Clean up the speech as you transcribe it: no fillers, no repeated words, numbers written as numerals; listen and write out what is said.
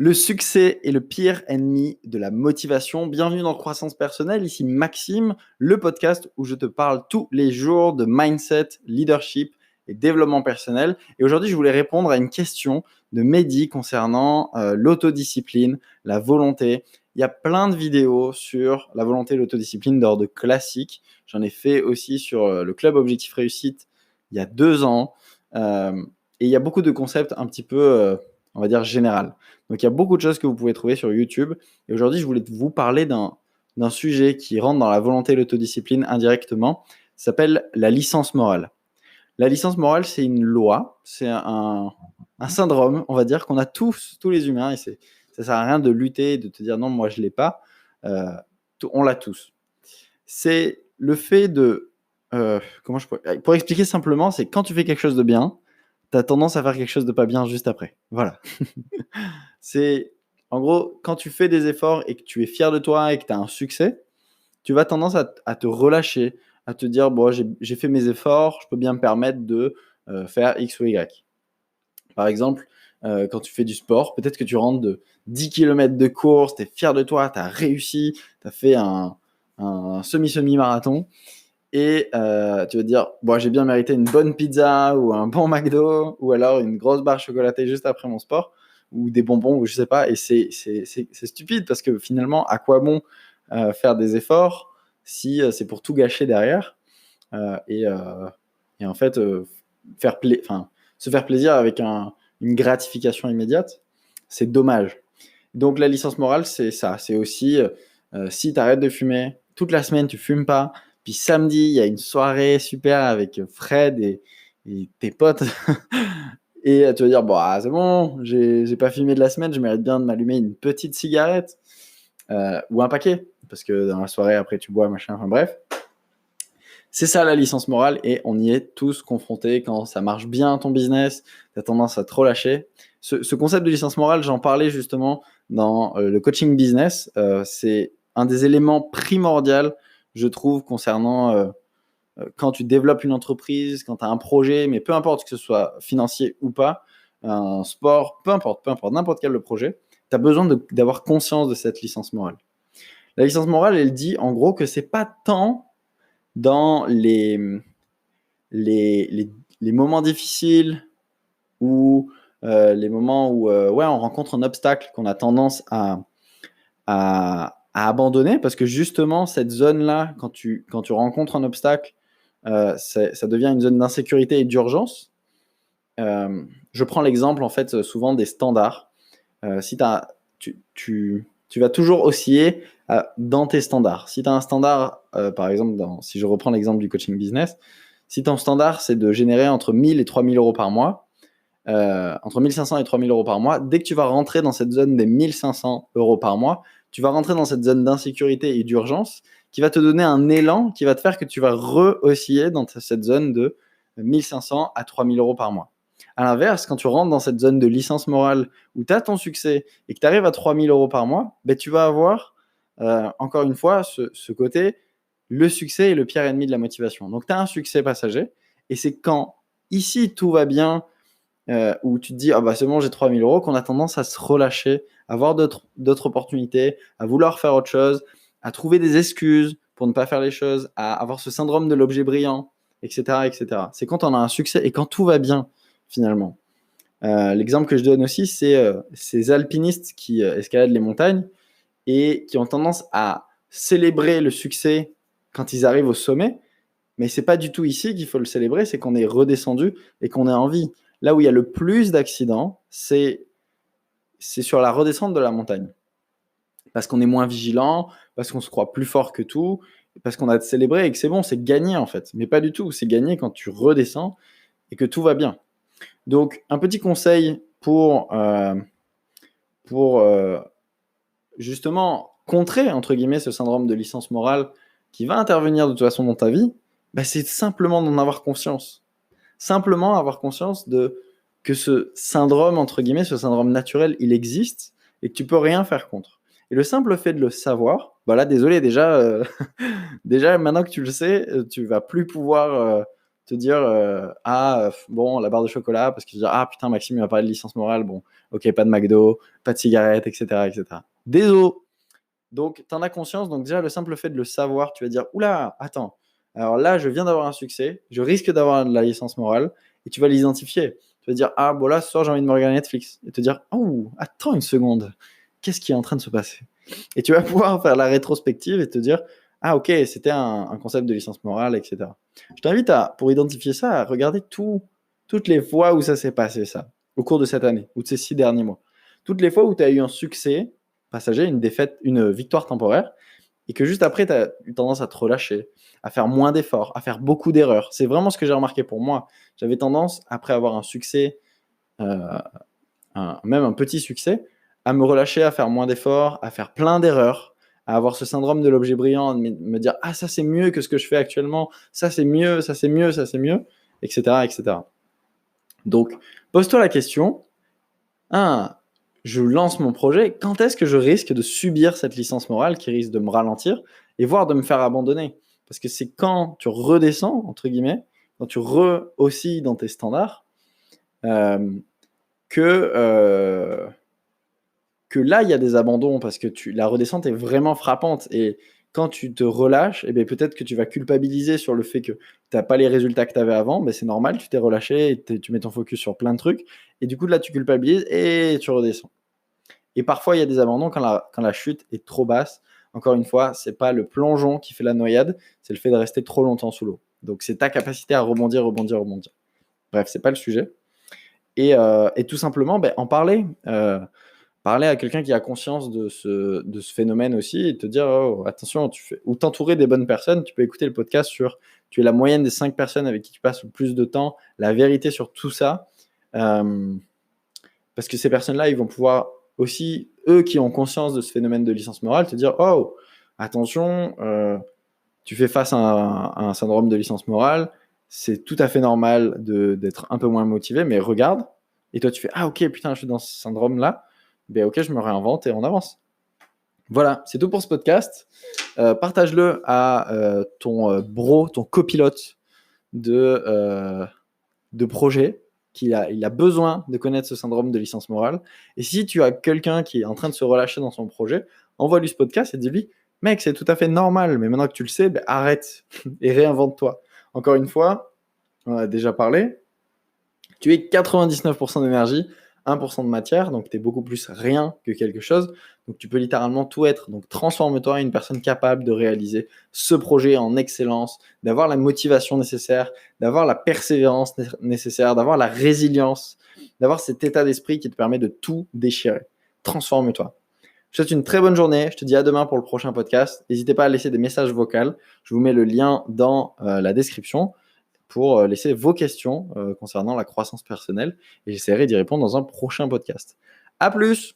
Le succès est le pire ennemi de la motivation. Bienvenue dans Croissance Personnelle, ici Maxime, le podcast où je te parle tous les jours de mindset, leadership et développement personnel. Et aujourd'hui, je voulais répondre à une question de Mehdi concernant l'autodiscipline, la volonté. Il y a plein de vidéos sur la volonté et l'autodiscipline d'ordre classique. J'en ai fait aussi sur le Club Objectif Réussite il y a 2 ans. Et il y a beaucoup de concepts un petit peu, on va dire, général. Donc, il y a beaucoup de choses que vous pouvez trouver sur YouTube. Et aujourd'hui, je voulais vous parler d'un sujet qui rentre dans la volonté et l'autodiscipline indirectement. Ça s'appelle la licence morale. La licence morale, c'est une loi, c'est un syndrome, on va dire, qu'on a tous les humains. Et ça ne sert à rien de lutter, de te dire non, moi, je ne l'ai pas. On l'a tous. C'est le fait de... pour expliquer simplement, c'est quand tu fais quelque chose de bien, tu as tendance à faire quelque chose de pas bien juste après. Voilà. C'est, en gros, quand tu fais des efforts et que tu es fier de toi et que tu as un succès, tu vas tendance à te relâcher, à te dire, bon, j'ai fait mes efforts, je peux bien me permettre de faire X ou Y. Par exemple, quand tu fais du sport, peut-être que tu rentres de 10 km de course, tu es fier de toi, tu as réussi, tu as fait un semi-marathon. Et tu vas te dire, bon, j'ai bien mérité une bonne pizza ou un bon McDo ou alors une grosse barre chocolatée juste après mon sport ou des bonbons ou je sais pas. Et c'est stupide parce que finalement, à quoi bon faire des efforts si c'est pour tout gâcher derrière et en fait, se faire plaisir avec une gratification immédiate, c'est dommage. Donc la licence morale, c'est ça. C'est aussi si tu arrêtes de fumer, toute la semaine tu fumes pas, puis samedi il y a une soirée super avec Fred et tes potes et tu vas dire bon c'est bon, j'ai pas fumé de la semaine, je mérite bien de m'allumer une petite cigarette ou un paquet parce que dans la soirée après tu bois machin, enfin bref. C'est ça la licence morale et on y est tous confrontés quand ça marche bien ton business, tu as tendance à te relâcher. Ce concept de licence morale, j'en parlais justement dans le coaching business. C'est un des éléments primordiaux, je trouve, concernant quand tu développes une entreprise, quand tu as un projet, mais peu importe que ce soit financier ou pas, un sport, peu importe, n'importe quel le projet, tu as besoin d'avoir conscience de cette licence morale. La licence morale, elle dit en gros que c'est pas tant dans les moments difficiles ou les moments où on rencontre un obstacle qu'on a tendance à abandonner parce que justement cette zone-là, quand tu rencontres un obstacle, ça devient une zone d'insécurité et d'urgence. Je prends l'exemple en fait souvent des standards. Si tu vas toujours osciller dans tes standards. Si tu as un standard, par exemple, si je reprends l'exemple du coaching business, si ton standard, c'est de générer entre 1000 et 3000 euros par mois, entre 1500 et 3000 euros par mois, dès que tu vas rentrer dans cette zone des 1500 euros par mois, tu vas rentrer dans cette zone d'insécurité et d'urgence qui va te donner un élan qui va te faire que tu vas re-osciller dans cette zone de 1500 à 3000 euros par mois. À l'inverse, quand tu rentres dans cette zone de licence morale où tu as ton succès et que tu arrives à 3000 euros par mois, ben, tu vas avoir, encore une fois, ce côté, le succès est le pire ennemi de la motivation. Donc, tu as un succès passager et c'est quand, ici, tout va bien, où tu te dis, ah bah c'est bon, j'ai 3000 euros, qu'on a tendance à se relâcher, à avoir d'autres opportunités, à vouloir faire autre chose, à trouver des excuses pour ne pas faire les choses, à avoir ce syndrome de l'objet brillant, etc., etc. C'est quand on a un succès et quand tout va bien, finalement. L'exemple que je donne aussi, c'est ces alpinistes qui escaladent les montagnes et qui ont tendance à célébrer le succès quand ils arrivent au sommet, mais c'est pas du tout ici qu'il faut le célébrer, c'est qu'on est redescendu et qu'on est en vie. Là où il y a le plus d'accidents, c'est sur la redescente de la montagne. Parce qu'on est moins vigilant, parce qu'on se croit plus fort que tout, parce qu'on a célébré et que c'est bon, c'est gagné en fait. Mais pas du tout, c'est gagné quand tu redescends et que tout va bien. Donc, un petit conseil pour justement contrer, entre guillemets, ce syndrome de licence morale qui va intervenir de toute façon dans ta vie, bah, c'est simplement d'en avoir conscience. Simplement avoir conscience que ce syndrome, entre guillemets, ce syndrome naturel, il existe et que tu peux rien faire contre. Et le simple fait de le savoir, bah là, désolé, déjà, déjà maintenant que tu le sais, tu vas plus pouvoir te dire bon, la barre de chocolat, parce que tu dis ah putain, Maxime, il m'a parlé de licence morale, bon, ok, pas de McDo, pas de cigarettes, etc. etc. Désolé. Donc, tu en as conscience. Donc, déjà, le simple fait de le savoir, tu vas dire oula, attends, alors là, je viens d'avoir un succès, je risque d'avoir de la licence morale, et tu vas l'identifier. Tu vas dire ah, bon, là, ce soir, j'ai envie de me regarder Netflix, et te dire oh, attends une seconde, qu'est-ce qui est en train de se passer? Et tu vas pouvoir faire la rétrospective et te dire ah, ok, c'était un concept de licence morale, etc. Je t'invite pour identifier ça, à regarder toutes les fois où ça s'est passé, ça, au cours de cette année, ou de ces 6 derniers mois. Toutes les fois où tu as eu un succès passager, une défaite, une victoire temporaire, et que juste après, tu as eu tendance à te relâcher, à faire moins d'efforts, à faire beaucoup d'erreurs. C'est vraiment ce que j'ai remarqué pour moi. J'avais tendance, après avoir un succès, même un petit succès, à me relâcher, à faire moins d'efforts, à faire plein d'erreurs, à avoir ce syndrome de l'objet brillant, de me dire ah, ça c'est mieux que ce que je fais actuellement, ça c'est mieux, ça c'est mieux, ça c'est mieux, etc. etc. Donc, pose-toi la question, je lance mon projet, quand est-ce que je risque de subir cette licence morale qui risque de me ralentir et voire de me faire abandonner? Parce que c'est quand tu redescends, entre guillemets, quand tu rehaussis dans tes standards, que là, il y a des abandons parce que la redescente est vraiment frappante. Et quand tu te relâches, eh bien, peut-être que tu vas culpabiliser sur le fait que tu n'as pas les résultats que tu avais avant. Mais c'est normal, tu t'es relâché, et tu mets ton focus sur plein de trucs. Et du coup, là, tu culpabilises et tu redescends. Et parfois, il y a des abandons quand la chute est trop basse. Encore une fois, ce n'est pas le plongeon qui fait la noyade, c'est le fait de rester trop longtemps sous l'eau. Donc, c'est ta capacité à rebondir, rebondir, rebondir. Bref, ce n'est pas le sujet. Et tout simplement, en parler. Parler à quelqu'un qui a conscience de ce phénomène aussi et te dire oh, attention, ou t'entourer des bonnes personnes. Tu peux écouter le podcast sur tu es la moyenne des 5 personnes avec qui tu passes le plus de temps, la vérité sur tout ça. Parce que ces personnes-là, ils vont pouvoir aussi, eux qui ont conscience de ce phénomène de licence morale, te dire oh, attention, tu fais face à un syndrome de licence morale, c'est tout à fait normal d'être un peu moins motivé, mais regarde. Et toi, tu fais ah, ok, putain, je suis dans ce syndrome-là. Ben ok, je me réinvente et on avance. Voilà, c'est tout pour ce podcast. Partage-le à ton bro, ton copilote de projet. Il a besoin de connaître ce syndrome de licence morale. Et si tu as quelqu'un qui est en train de se relâcher dans son projet, envoie-lui ce podcast et dis-lui mec, c'est tout à fait normal, mais maintenant que tu le sais, arrête et réinvente-toi. Encore une fois, on en a déjà parlé, tu es 99% d'énergie, 1% de matière, donc tu es beaucoup plus rien que quelque chose. Donc tu peux littéralement tout être. Donc transforme-toi en une personne capable de réaliser ce projet en excellence, d'avoir la motivation nécessaire, d'avoir la persévérance nécessaire, d'avoir la résilience, d'avoir cet état d'esprit qui te permet de tout déchirer. Transforme-toi. Je te souhaite une très bonne journée. Je te dis à demain pour le prochain podcast. N'hésitez pas à laisser des messages vocaux. Je vous mets le lien dans la description pour laisser vos questions concernant la croissance personnelle et j'essaierai d'y répondre dans un prochain podcast. À plus!